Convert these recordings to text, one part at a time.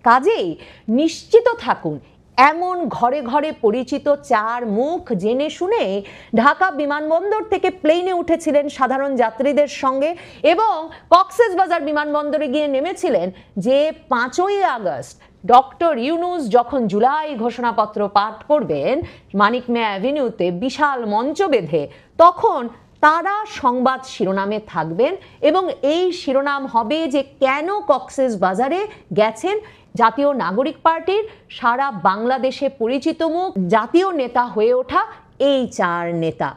কাজেই নিশ্চিত থাকুন এমন ঘরে ঘরে পরিচিত চার মুখ জেনে শুনে ঢাকা বিমানবন্দর থেকে প্লেনে উঠেছিলেন সাধারণ যাত্রীদের সঙ্গে এবং কক্সবাজার বিমানবন্দরে গিয়ে নেমেছিলেন যে 5ই আগস্ট ডক্টর ইউনূস যখন জুলাই ঘোষণাপত্র পাঠ করবেন মানিক মিয়া অ্যাভিনিউতে বিশাল মঞ্চ বেঁধে, তখন তারা সংবাদ শিরোনামে থাকবেন এবং এই শিরোনাম হবে যে কেন কক্সবাজারে গেছেন জাতীয় নাগরিক পার্টির সারা বাংলাদেশে পরিচিত মুখ, জাতীয় নেতা হয়ে ওঠা এই চার নেতা।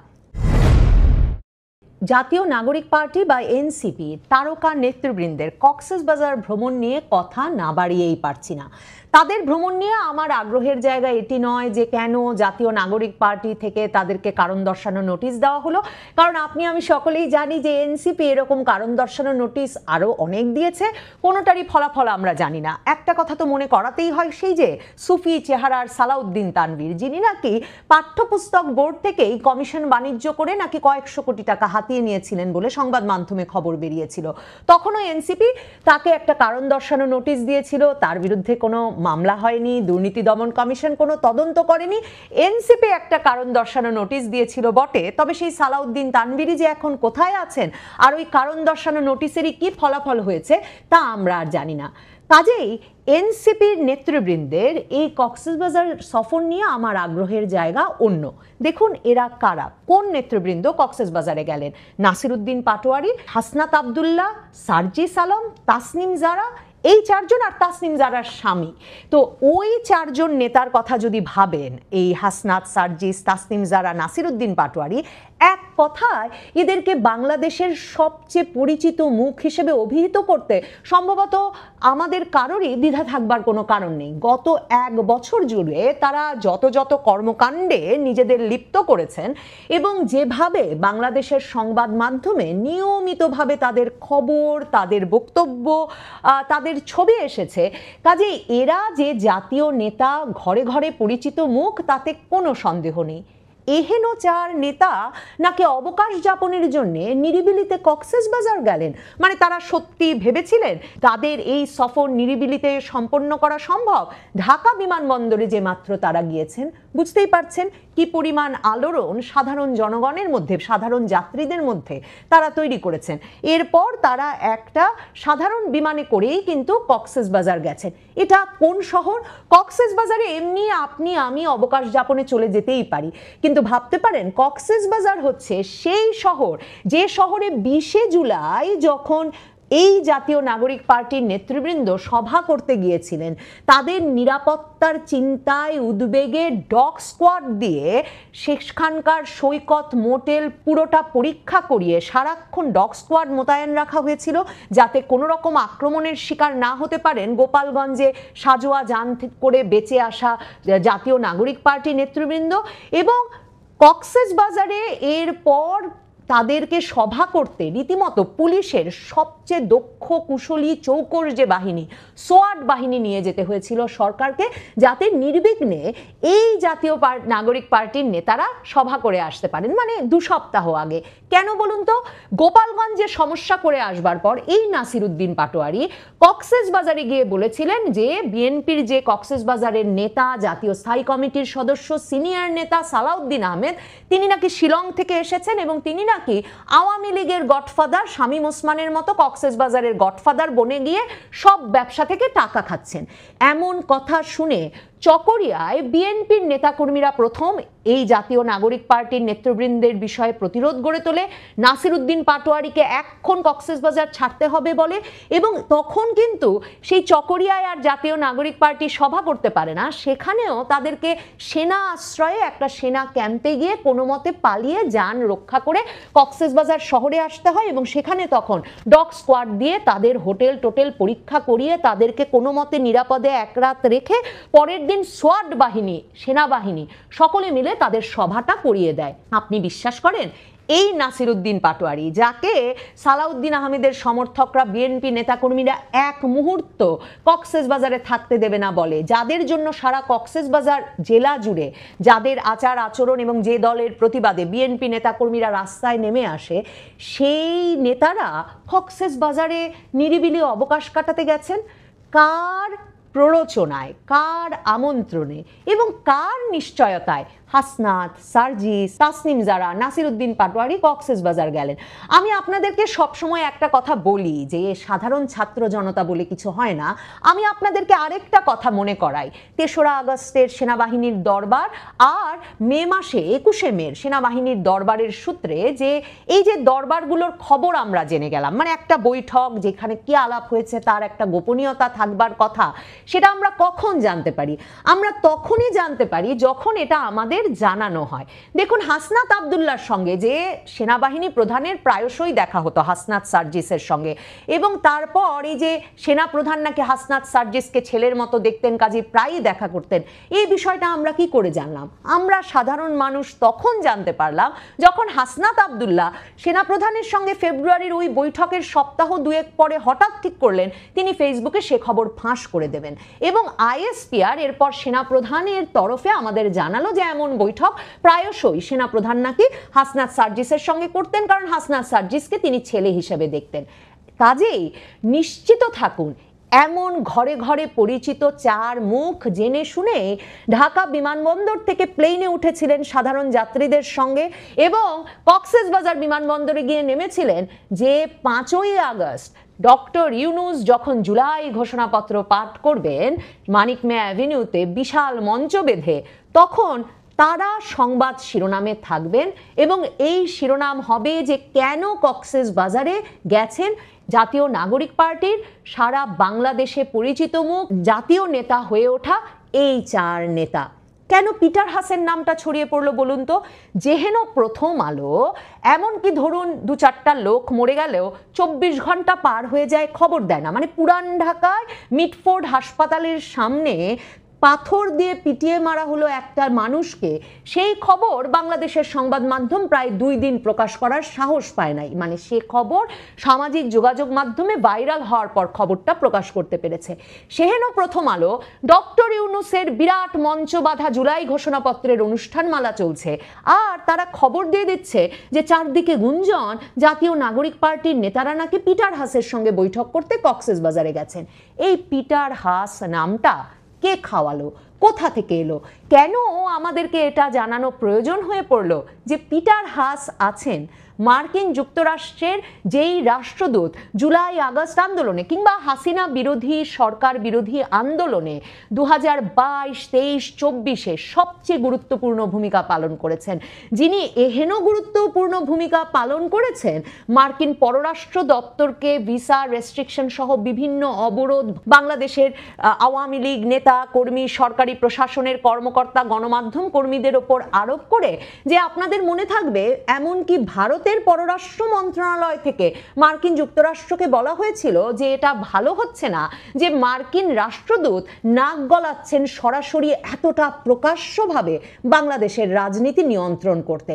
জাতীয় নাগরিক পার্টি বা এনসিপি তারকা নেতৃবৃন্দের কক্সবাজার ভ্রমণ নিয়ে কথা না বাড়িয়েই পারছি না। তাদের ভ্রমণ নিয়ে আমার আগ্রহের জায়গা এটি নয় যে কেন জাতীয় নাগরিক পার্টি থেকে তাদেরকে কারণ দর্শানোর নোটিশ দেওয়া হলো, কারণ আপনি আমি সকলেই জানি যে এনসিপি এরকম কারণ দর্শানোর নোটিশ আরও অনেক দিয়েছে, কোনোটারই ফলাফল আমরা জানি না। একটা কথা তো মনে করাতেই হয়, সেই যে সুফি চেহারার সালাউদ্দিন তানভীর, যিনি নাকি পাঠ্যপুস্তক বোর্ড থেকেই কমিশন বাণিজ্য করে নাকি কয়েকশো কোটি টাকা হাতিয়ে নিয়েছিলেন বলে সংবাদ মাধ্যমে খবর বেরিয়েছিল। তখনও এনসিপি তাকে একটা কারণ দর্শানোর নোটিশ দিয়েছিল, তার বিরুদ্ধে কোনো মামলা হয়নি, দুর্নীতি দমন কমিশন কোনো তদন্ত করেনি। এনসিপি একটা কারণ দর্শানোর নোটিশ দিয়েছিল বটে, তবে সেই সালাউদ্দিন তানভীরই যে এখন কোথায় আছেন আর ওই কারণ দর্শানোর নোটিশেরই কি ফলাফল হয়েছে তা আমরা আর জানি না। কাজেই এনসিপির নেতৃবৃন্দের এই কক্সবাজার সফর নিয়ে আমার আগ্রহের জায়গা অন্য। দেখুন এরা কারা, কোন নেতৃবৃন্দ কক্সবাজারে গেলেন। নাসিরউদ্দিন পাটোয়ারি, হাসনাত আবদুল্লাহ, সার্জিস আলম, তাসনিম জারা, এই চারজন আর তাসনিম জারার স্বামী। তো ওই চারজন নেতার কথা যদি ভাবেন, এই হাসনাত, সার্জিস, তাসনিম জারা, নাসিরউদ্দিন পাটোয়ারি, এক কথায় এদেরকে বাংলাদেশের সবচেয়ে পরিচিত মুখ হিসেবে অভিহিত করতে সম্ভবত আমাদের কারোরই দ্বিধা থাকবার কোনো কারণ নেই। গত 1 বছর জুড়ে তারা যত যত কর্মকাণ্ডে নিজেদের লিপ্ত করেছেন এবং যেভাবে বাংলাদেশের সংবাদ মাধ্যমে নিয়মিতভাবে তাদের খবর, তাদের বক্তব্য, তাদের ছবি এসেছে, কাজে এরা যে জাতীয় নেতা, ঘরে ঘরে পরিচিত মুখ, তাতে কোনো সন্দেহ নেই। এহেন চার নেতা নাকি অবকাশ যাপনের জন্য নিরিবিলিতে কক্সবাজার গেলেন। মানে তারা সত্যি ভেবেছিলেন তাদের এই সফর নিরিবিলিতে সম্পন্ন করা সম্ভব? ঢাকা বিমানবন্দরে যে মাত্র তারা গিয়েছেন, বুঝতেই পারছেন কি পরিমাণ আলোড়ন সাধারণ জনগণের মধ্যে, সাধারণ যাত্রীদের মধ্যে তারা তৈরি করেছেন। এরপর তারা একটা সাধারণ বিমানে করেই কিন্তু কক্সবাজার গেছেন। এটা কোন শহর? কক্সবাজারে এমনি আপনি আমি অবকাশ যাপনে চলে যেতেই পারি, কিন্তু ভাবতে পারেন কক্সবাজার হচ্ছে সেই শহর যে শহরে 20শে জুলাই যখন এই জাতীয় নাগরিক পার্টির নেতৃবৃন্দ সভা করতে গিয়েছিলেন, তাদের নিরাপত্তার চিন্তায় উদ্বেগে ডগ স্কোয়াড দিয়ে সেখানকার সৈকত, মোটেল পুরোটা পরীক্ষা করিয়ে সারাক্ষণ ডগ স্কোয়াড মোতায়েন রাখা হয়েছিল যাতে কোনো রকম আক্রমণের শিকার না হতে পারেন গোপালগঞ্জে সাজোয়া যান করে বেঁচে আসা জাতীয় নাগরিক পার্টির নেতৃবৃন্দ। এবং কক্সবাজারে এরপর তাদেরকে সভা করতে রীতিমতো পুলিশের সবচেয়ে দক্ষ, কুশলী, চৌকস যে বাহিনী, সোয়াট বাহিনী নিয়ে যেতে হয়েছিল সরকারকে, যাতে নির্বিঘ্নে এই জাতীয় নাগরিক পার্টির নেতারা সভা করে আসতে পারেন। মানে 2 সপ্তাহ আগে। কেন বলুন তো? গোপালগঞ্জে সমস্যা করে আসবার পর এই নাসিরউদ্দিন পাটোয়ারি কক্সবাজারে গিয়ে বলেছিলেন যে বিএনপির যে কক্সবাজারের নেতা, জাতীয় স্থায়ী কমিটির সদস্য, সিনিয়র নেতা সালাউদ্দিন আহমেদ, তিনি নাকি শিলং থেকে এসেছেন এবং তিনি নাকি আওয়ামী লীগের গডফাদার শামীম ওসমানের মতো কক্সবাজারের গডফাদার বনে গিয়ে সব ব্যবসা থেকে টাকা খাচ্ছেন। এমন কথা শুনে চকরিয়ায় বিএনপির নেতাকর্মীরা প্রথম এই জাতীয় নাগরিক পার্টির নেতৃবৃন্দের বিষয়ে প্রতিরোধ গড়ে তোলে। নাসিরউদ্দিন পাটোয়ারিকে এক্ষণ কক্সবাজার ছাড়তে হবে বলে, এবং তখন কিন্তু সেই চকরিয়ায় আর জাতীয় নাগরিক পার্টি সভা করতে পারে না, সেখানেও তাদেরকে সেনা আশ্রয়ে একটা সেনা ক্যাম্পে গিয়ে কোনো মতে পালিয়ে যান রক্ষা করে কক্সবাজার শহরে আসতে হয় এবং সেখানে তখন ডগ স্কোয়াড দিয়ে তাদের হোটেল টোটেল পরীক্ষা করিয়ে তাদেরকে কোনো মতে নিরাপদে এক রাত রেখে পরের দিন সোয়াট বাহিনী, সেনাবাহিনী সকলে মিলে তাদের সভাটা করিয়ে দেয়। আপনি বিশ্বাস করেন এই নাসিরউদ্দিন পাটোয়ারি, যাকে সালাউদ্দিন আহমেদের সমর্থকরা, বিএনপি নেতাকর্মীরা এক মুহূর্ত কক্সবাজারে থাকতে দেবে না বলে, যাদের জন্য সারা কক্সবাজার জেলা জুড়ে যাদের আচার আচরণ এবং যে দলের প্রতিবাদে বিএনপি নেতাকর্মীরা রাস্তায় নেমে আসে, সেই নেতারা কক্সবাজারে নিরিবিলি অবকাশ কাটাতে গেছেন। কার প্ররোচনায়, কার আমন্ত্রণে এবং কার নিশ্চয়তায় হাসনাত, সার্জিস, তাসনিম জারা, নাসিরউদ্দিন পাটোয়ারি কক্সবাজার গেলেন? আমি আপনাদেরকে সবসময় একটা কথা বলি যে সাধারণ ছাত্র জনতা বলে কিছু হয় না। আমি আপনাদেরকে আরেকটা কথা মনে করাই, ৩রা আগস্টের সেনাবাহিনীর দরবার আর মে মাসে ২১শে মের সেনাবাহিনীর দরবারের সূত্রে যে এই যে দরবারগুলোর খবর আমরা জেনে গেলাম, মানে একটা বৈঠক যেখানে কি আলাপ হয়েছে তার একটা গোপনীয়তা থাকবার কথা, সেটা আমরা কখন জানতে পারি? আমরা তখনই জানতে পারি যখন এটা আমাদের জানানো হয়। দেখুন, হাসনাত আবদুল্লাহর সঙ্গে যে সেনাবাহিনী প্রধানের প্রায়শই দেখা হতো, হাসনাত সার্জিসের সঙ্গে, এবং তারপর এই যে সেনা প্রধান নাকি হাসনাত সার্জিসকে ছেলের মতো দেখতেন, কাজে প্রায়ই দেখা করতেন, এই বিষয়টা আমরা কি করে জানলাম? আমরা সাধারণ মানুষ তখন জানতে পারলাম যখন হাসনাত আবদুল্লাহ সেনা প্রধানের সঙ্গে ফেব্রুয়ারির ওই বৈঠকের সপ্তাহ দুয়েক পরে হঠাৎ ঠিক করলেন তিনি ফেসবুকে সে খবর ফাঁস করে দেবেন, এবং আইএসপিআর এরপর সেনা প্রধানের তরফে আমাদের জানালো যে এমন বৈঠক প্রায়শই সেনা প্রধান নাকি হাসনাত সার্জিসের সঙ্গে করতেন, কারণ হাসনাত সার্জিসকে তিনি ছেলে হিসেবে দেখতেন। কাজেই নিশ্চিত থাকুন, এমন ঘরে ঘরে পরিচিত চার মুখ জেনে শুনে ঢাকা বিমানবন্দর থেকে প্লেনে উঠেছিলেন সাধারণ যাত্রীদের সঙ্গে এবং কক্সবাজার বিমানবন্দরে গিয়ে নেমেছিলেন যে ৫ই আগস্ট ডক্টর ইউনূস যখন জুলাই ঘোষণাপত্র পাঠ করবেন মানিক মিয়া অ্যাভিনিউতে বিশাল মঞ্চ বেঁধে, তখন তারা সংবাদ শিরোনামে থাকবেন এবং এই শিরোনাম হবে যে কেন কক্সবাজারে গেছেন জাতীয় নাগরিক পার্টির সারা বাংলাদেশে পরিচিত মুখ, জাতীয় নেতা হয়ে ওঠা এই চার নেতা। কেন পিটার হাসের নামটা ছড়িয়ে পড়লো বলুন তো? যেহেন প্রথম আলো, এমনকি ধরুন ২-৪টা লোক মরে গেলেও ২৪ ঘন্টা পার হয়ে যায়, খবর দেয় না। মানে পুরান ঢাকায় মিটফোর্ড হাসপাতালের সামনে পাথর দিয়ে পিটিয়ে মারা হলো একটা মানুষকে, সেই খবর বাংলাদেশের সংবাদ মাধ্যম প্রায় ২ দিন প্রকাশ করার সাহস পায় নাই। মানে সে খবর সামাজিক যোগাযোগ মাধ্যমে ভাইরাল হওয়ার পর খবরটা প্রকাশ করতে পেরেছে। সেহেন প্রথম আলো ডক্টর ইউনূসের বিরাট মঞ্চ বাঁধা জুলাই ঘোষণাপত্রের অনুষ্ঠানমালা চলছে, আর তারা খবর দিয়ে দিচ্ছে যে চারদিকে গুঞ্জন জাতীয় নাগরিক পার্টির নেতারা নাকি পিটার হাসের সঙ্গে বৈঠক করতে কক্সবাজারে গেছেন। এই পিটার হাস নামটা কে খাওয়ালো? কোথা থেকে এলো? কেন আমাদেরকে এটা জানানো প্রয়োজন হয়ে পড়লো যে পিটার হাস আছেন মার্কিন যুক্তরাষ্ট্রের যেই রাষ্ট্রদূত জুলাই আগস্ট আন্দোলনে কিংবা হাসিনা বিরোধী সরকার বিরোধী আন্দোলনে ২০২২, ২৩, ২৪-এ সবচেয়ে গুরুত্বপূর্ণ ভূমিকা পালন করেছেন, যিনি এহেন গুরুত্বপূর্ণ ভূমিকা পালন করেছেন মার্কিন পররাষ্ট্র দপ্তরকে ভিসা রেস্ট্রিকশন সহ বিভিন্ন অবরোধ বাংলাদেশের আওয়ামী লীগ নেতা কর্মী, সরকারি প্রশাসনের কর্মকর্তা, গণমাধ্যম কর্মীদের ওপর আরোপ করে, যে আপনাদের মনে থাকবে এমনকি ভারতের পররাষ্ট্র মন্ত্রণালয় থেকে মার্কিন যুক্তরাষ্ট্রকে বলা হয়েছিল যে এটা ভালো হচ্ছে না যে মার্কিন রাষ্ট্রদূত নাক গলাচ্ছেন সরাসরি এতটা প্রকাশ্যভাবে বাংলাদেশের রাজনীতি নিয়ন্ত্রণ করতে।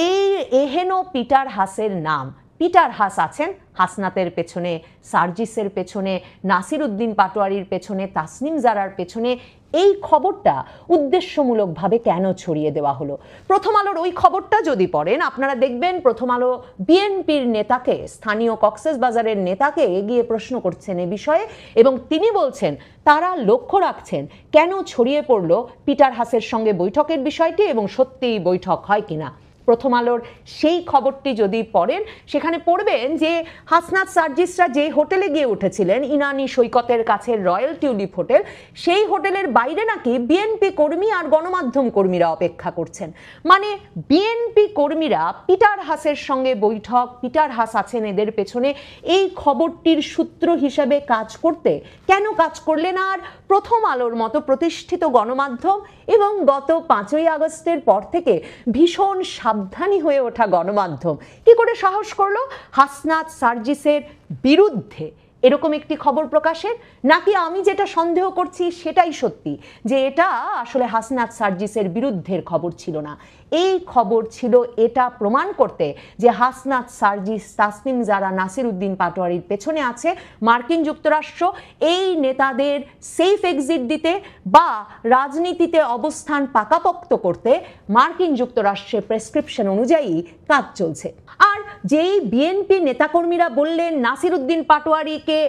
এই এহেন পিটার হাসের নাম, পিটার হাস আছেন হাসনাতের পেছনে, সার্জিসের পেছনে, নাসিরউদ্দিন পাটোয়ারির পেছনে, তাসনিম জারার পেছনে। এই খবরটা উদ্দেশ্যমূলকভাবে কেন ছড়িয়ে দেওয়া হলো? প্রথম আলোর ওই খবরটা যদি পড়েন আপনারা দেখবেন প্রথম আলো বিএনপির নেতাকে, স্থানীয় কক্সবাজারের নেতাকে এগিয়ে প্রশ্ন করছেন এ বিষয়ে, এবং তিনি বলছেন তারা লক্ষ্য রাখছেন কেন ছড়িয়ে পড়লো পিটার হাসের সঙ্গে বৈঠকের বিষয়টি এবং সত্যিই বৈঠক হয় কিনা। প্রথম আলোর সেই খবরটি যদি পড়েন সেখানে পড়বেন যে হাসনাত সার্জিসরা যে হোটেলে গিয়ে উঠেছিলেন ইনানি সৈকতের কাছের রয়্যাল টিউলিপ হোটেল, সেই হোটেলের বাইরে নাকি বিএনপি কর্মী আর গণমাধ্যম কর্মীরা অপেক্ষা করছেন। মানে বিএনপি কর্মীরা পিটার হাসের সঙ্গে বৈঠক, পিটার হাস আছেন এদের পেছনে, এই খবরটির সূত্র হিসেবে কাজ করতে কেন কাজ করলেন? আর প্রথম আলোর মতো প্রতিষ্ঠিত গণমাধ্যম এবং গত ৫ই আগস্টের পর থেকে ভীষণ সাবধানী হয়ে ওঠা গণমাধ্যম কি করে সাহস করলো হাসনাত সার্জিসের বিরুদ্ধে এরকম একটি খবর প্রকাশের? নাকি আমি যেটা সন্দেহ করছি সেটাই সত্যি, যে এটা আসলে হাসনাত সার্জিসের বিরুদ্ধের খবর ছিল না, এই খবর ছিল এটা প্রমাণ করতে যে হাসনাত সার্জিস, তাসনিম জারা, নাসিরউদ্দিন পাটোয়ারির পেছনে আছে মার্কিন যুক্তরাষ্ট্র, এই নেতাদের সেফ এক্সিট দিতে বা রাজনীতিতে অবস্থান পাকাপোক্ত করতে মার্কিন যুক্তরাষ্ট্রের প্রেসক্রিপশন অনুযায়ী কাজ চলছে। আর যেই বিএনপি নেতাকর্মীরা বললেন নাসিরউদ্দিন পাটোয়ারিকে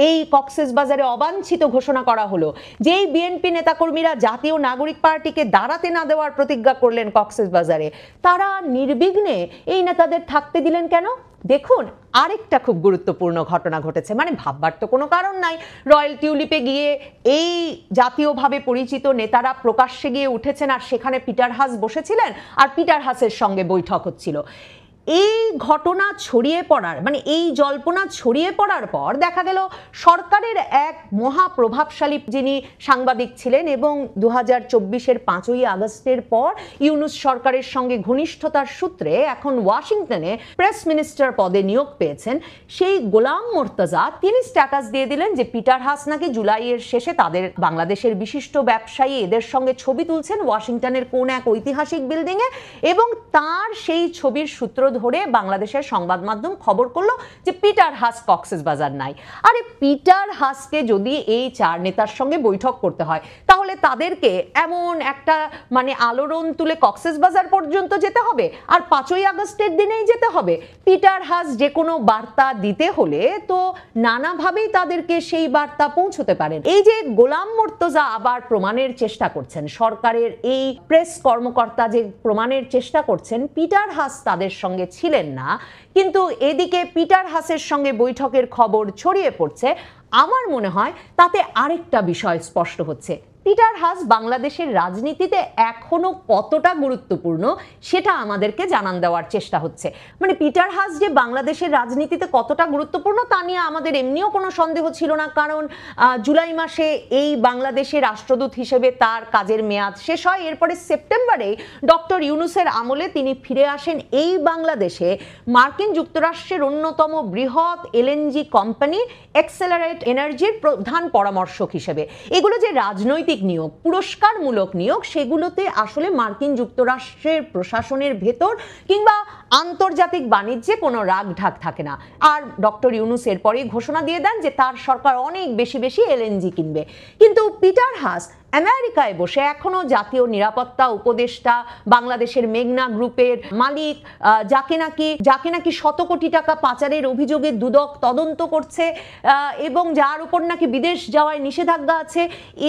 এই কক্সবাজারে অবাঞ্ছিত ঘোষণা করা হলো, যেই বিএনপি নেতাকর্মীরা জাতীয় নাগরিক পার্টিকে দাঁড়াতে না দেওয়ার প্রতিজ্ঞা করলেন কক্সবাজারে, তারা নির্বিঘ্নে এই নেতাদের থাকতে দিলেন কেন? দেখুন, আরেকটা খুব গুরুত্বপূর্ণ ঘটনা ঘটেছে, মানে ভাববার তো কোনো কারণ নাই। রয়্যাল টিউলিপে গিয়ে এই জাতীয়ভাবে পরিচিত নেতারা প্রকাশ্যে গিয়ে উঠেছেন, আর সেখানে পিটার হাস বসেছিলেন, আর পিটার হাসের সঙ্গে বৈঠক হচ্ছিল। এই ঘটনা ছড়িয়ে পড়ার, মানে এই জল্পনা ছড়িয়ে পড়ার পর দেখা গেল সরকারের এক মহাপ্রভাবশালী যিনি সাংবাদিক ছিলেন এবং 2024-এর 5ই আগস্টের পর ইউনূস সরকারের সঙ্গে ঘনিষ্ঠতার সূত্রে এখন ওয়াশিংটনে প্রেস মিনিস্টার পদে নিয়োগ পেয়েছেন, সেই গোলাম মোর্তজা তিনি স্ট্যাটাস দিয়ে দিলেন যে পিটার হাস নাকি জুলাইয়ের শেষে তাদের বাংলাদেশের বিশিষ্ট ব্যবসায়ী এদের সঙ্গে ছবি তুলছেন ওয়াশিংটনের কোন এক ঐতিহাসিক বিল্ডিংয়ে, এবং তার সেই ছবির সূত্র ধরে বাংলাদেশের সংবাদ মাধ্যম খবর করলো যে পিটার হাস কক্সবাজার নাই। আরে পিটার হাসকে যদি এই 4 নেতার সঙ্গে বৈঠক করতে হয়, তাহলে তাদেরকে এমন একটা মানে আলোড়ন তুলে কক্সবাজার পর্যন্ত যেতে হবে, আর 5ই আগস্টের দিনেই যেতে হবে? পিটার হাস যে কোনো বার্তা দিতে হলে তো নানাভাবেই তাদেরকে সেই বার্তা পৌঁছতে পারেন। এই যে গোলাম মোর্তজা আবার প্রমাণের চেষ্টা করছেন, সরকারের এই প্রেস কর্মকর্তা যে প্রমাণের চেষ্টা করছেন পিটার হাস তাদের সঙ্গে ছিলেন না, কিন্তু এদিকে পিটার হাসের সঙ্গে বৈঠকের খবর ছড়িয়ে পড়ছে। আমার মনে হয় তাতে আরেকটা বিষয় স্পষ্ট হচ্ছে, পিটার হাস বাংলাদেশের রাজনীতিতে এখনো কতটা গুরুত্বপূর্ণ সেটা আমাদেরকে জানান দেওয়ার চেষ্টা হচ্ছে। মানে পিটার হাস যে বাংলাদেশের রাজনীতিতে কতটা গুরুত্বপূর্ণ তা নিয়ে আমাদের এমনিও কোনো সন্দেহ ছিল না, কারণ জুলাই মাসে এই বাংলাদেশের রাষ্ট্রদূত হিসেবে তার কাজের মেয়াদ শেষ হয়। এরপরে সেপ্টেম্বরে ডক্টর ইউনূসের আমলে তিনি ফিরে আসেন এই বাংলাদেশে মার্কিন যুক্তরাষ্ট্রের অন্যতম বৃহৎ এলএনজি কোম্পানি এক্সেলারেট এনার্জির প্রধান পরামর্শক হিসেবে। এগুলো যে রাজনৈতিক নিয়োগ, পুরস্কারমূলক নিয়োগ, সেগুলোতে আসলে মার্কিন যুক্তরাষ্ট্রের প্রশাসনের ভেতর কিংবা আন্তর্জাতিক বাণিজ্যে কোনো রাগ ঢাক থাকে না। আর ডক্টর ইউনূস এরপরেই ঘোষণা দিয়ে দেন যে তার সরকার অনেক বেশি বেশি এলএনজি কিনবে। কিন্তু পিটার হাস আমেরিকায় বসে এখনো জাতীয় নিরাপত্তা উপদেষ্টা, বাংলাদেশের মেঘনা গ্রুপের মালিক, যাকে নাকি শত কোটি টাকা পাচারের অভিযোগে দুদক তদন্ত করছে এবং যার উপর নাকি বিদেশ যাওয়ায় নিষেধাজ্ঞা আছে,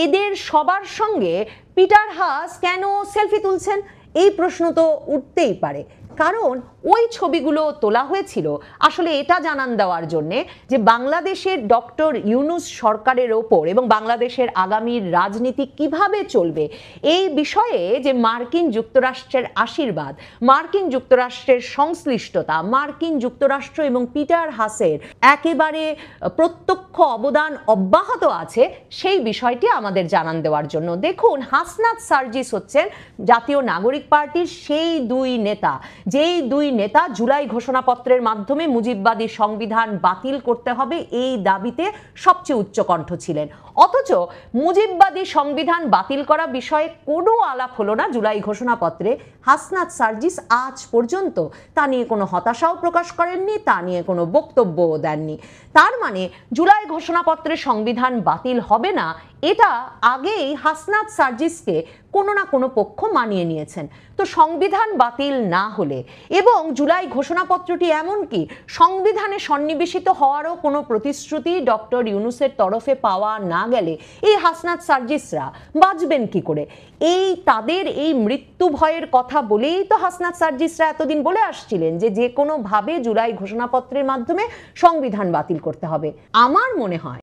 এদের সবার সঙ্গে পিটার হাস কেন সেলফি তুলছেন? এই প্রশ্ন তো উঠতেই পারে, কারণ ওই ছবিগুলো তোলা হয়েছিল আসলে এটা জানান দেওয়ার জন্যে যে বাংলাদেশের ডক্টর ইউনূস সরকারের ওপর এবং বাংলাদেশের আগামীর রাজনীতি কিভাবে চলবে এই বিষয়ে যে মার্কিন যুক্তরাষ্ট্রের আশীর্বাদ, মার্কিন যুক্তরাষ্ট্রের সংশ্লিষ্টতা, মার্কিন যুক্তরাষ্ট্র এবং পিটার হাসের একেবারে প্রত্যক্ষ অবদান অব্যাহত আছে সেই বিষয়টি আমাদের জানান দেওয়ার জন্য। দেখুন, হাসনাত সার্জিস হচ্ছেন জাতীয় নাগরিক পার্টির সেই দুই নেতা, যেই দুই নেতা জুলাই ঘোষণাপত্রের মাধ্যমে মুজিববাদী সংবিধান বাতিল করতে হবে এই দাবিতে সবচেয়ে উচ্চকণ্ঠ ছিলেন। অথচ মুজিববাদী সংবিধান বাতিল করা বিষয়ে কোনো আলাপ হলো না জুলাই ঘোষণাপত্রে। হাসনাত সার্জিস আজ পর্যন্ত তা নিয়ে কোনো হতাশাও প্রকাশ করেননি, তা নিয়ে কোনো বক্তব্যও দেননি। তার মানে জুলাই ঘোষণাপত্রে সংবিধান বাতিল হবে না এটা আগেই হাসনাত সার্জিসকে কোনো না কোনো পক্ষ মানিয়ে নিয়েছেন। তো সংবিধান বাতিল না হলে এবং জুলাই ঘোষণাপত্রটি এমনকি সংবিধানে সন্নিবেশিত হওয়ারও কোনো প্রতিশ্রুতি ডক্টর ইউনূসের তরফে পাওয়া না গেলে এই হাসনাত সার্জিসরা বাঁচবেন কি করে? এই তাদের এই মৃত্যু ভয়ের কথা বলেই তো হাসনাত সার্জিসরা এতদিন বলে আসছিলেন যে কোনোভাবে জুলাই ঘোষণাপত্রের মাধ্যমে সংবিধান বাতিল করতে হবে। আমার মনে হয়